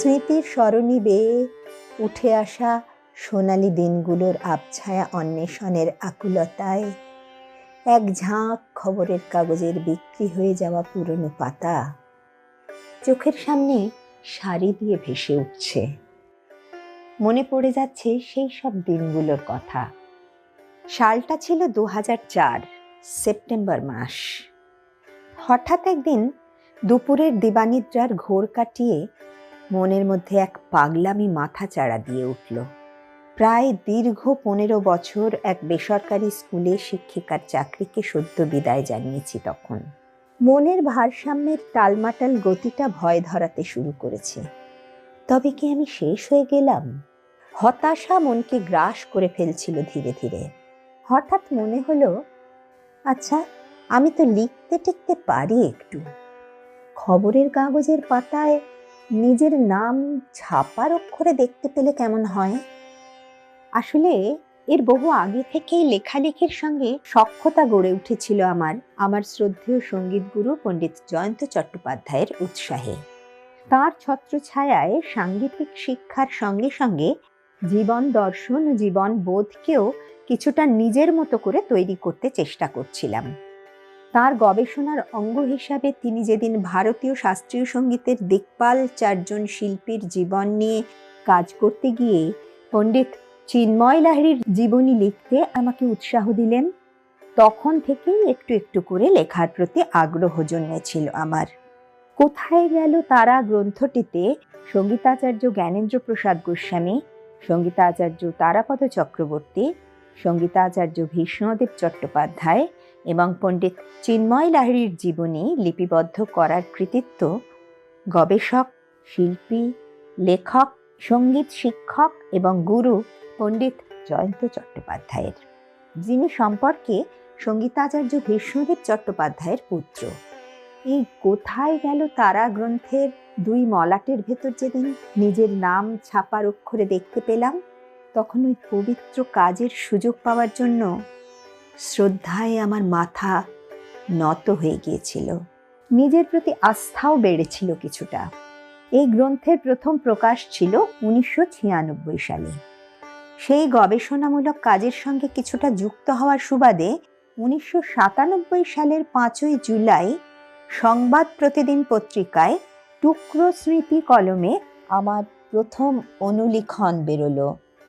স্মৃতির সরণি বেয়ে উঠে আসা সোনালি দিনগুলোর আবছায়া অন্বেষণের আকুলতায় এক ঝাঁক খবরের কাগজের বিক্রি হয়ে যাওয়া পুরনো পাতা চোখের সামনে সারি দিয়ে ভেসে উঠছে। মনে পড়ে যাচ্ছে সেই সব দিনগুলোর কথা। সালটা ছিল 2004 সেপ্টেম্বর মাস। হঠাৎ একদিন দুপুরের দিবানিদ্রার ঘোর কাটিয়ে মনের মধ্যে এক পাগলামি মাথা চাড়া দিয়ে উঠল। প্রায় দীর্ঘ 15 বছর এক বেসরকারি স্কুলে শিক্ষিকার চাকরিকে সদ্য বিদায় জানিয়েছি। তখন মনের ভারসাম্যের টালমাটাল গতিটা ভয় ধরাতে শুরু করেছে। তবে কি আমি শেষ হয়ে গেলাম? হতাশা মনকে গ্রাস করে ফেলছিল ধীরে ধীরে। হঠাৎ মনে হলো, আচ্ছা, আমি তো লিখতে টিখতে পারি একটু। খবরের কাগজের পাতায় নিজের নাম ছাপার অক্ষরে দেখতে পেলে কেমন হয়? আসলে এর বহু আগে থেকেই লেখালেখির সঙ্গে সখ্যতা গড়ে উঠেছিল আমার শ্রদ্ধেয় সঙ্গীত গুরু পণ্ডিত জয়ন্ত চট্টোপাধ্যায়ের উৎসাহে। তাঁর ছত্রছায়ায় সাংগীতিক শিক্ষার সঙ্গে সঙ্গে জীবন দর্শন ও জীবন বোধকেও কিছুটা নিজের মতো করে তৈরি করতে চেষ্টা করছিলাম। তার গবেষণার অঙ্গ হিসাবে তিনি যেদিন ভারতীয় শাস্ত্রীয় সঙ্গীতের দিকপাল 4 জন শিল্পীর জীবন নিয়ে কাজ করতে গিয়ে পণ্ডিত চিন্ময় লাহিড়ীর জীবনী লিখতে আমাকে উৎসাহ দিলেন, তখন থেকেই একটু একটু করে লেখার প্রতি আগ্রহ জন্মেছিল আমার। কোথায় গেল তারা গ্রন্থটিতে সঙ্গীতাচার্য জ্ঞানেন্দ্র প্রসাদ গোস্বামী, সঙ্গীতাচার্য তারাপদ চক্রবর্তী, সঙ্গীতাচার্য ভীষ্মদেব চট্টোপাধ্যায় এবং পণ্ডিত চিন্ময় লাহিড়ীর জীবনী লিপিবদ্ধ করার কৃতিত্ব গবেষক, শিল্পী, লেখক, সঙ্গীত শিক্ষক এবং গুরু পণ্ডিত জয়ন্ত চট্টোপাধ্যায়ের, যিনি সম্পর্কে সঙ্গীতাচার্য ভীষ্মদেব চট্টোপাধ্যায়ের পুত্র। এই কোথায় গেল তারা গ্রন্থের 2 মলাটের ভেতর যেদিন নিজের নাম ছাপার অক্ষরে দেখতে পেলাম, তখন ওই পবিত্র কাজের সুযোগ পাওয়ার জন্য শ্রদ্ধায় আমার মাথা নত হয়ে গিয়েছিল। নিজের প্রতি আস্থাও বেড়েছিল কিছুটা। এই গ্রন্থের প্রথম প্রকাশ ছিল 1996 সালে। সেই গবেষণামূলক কাজের সঙ্গে কিছুটা যুক্ত হওয়ার সুবাদে 1997 সালের 5ই জুলাই সংবাদ প্রতিদিন পত্রিকায় টুকরো স্মৃতি কলমে আমার প্রথম অনুলিখন বেরোলো।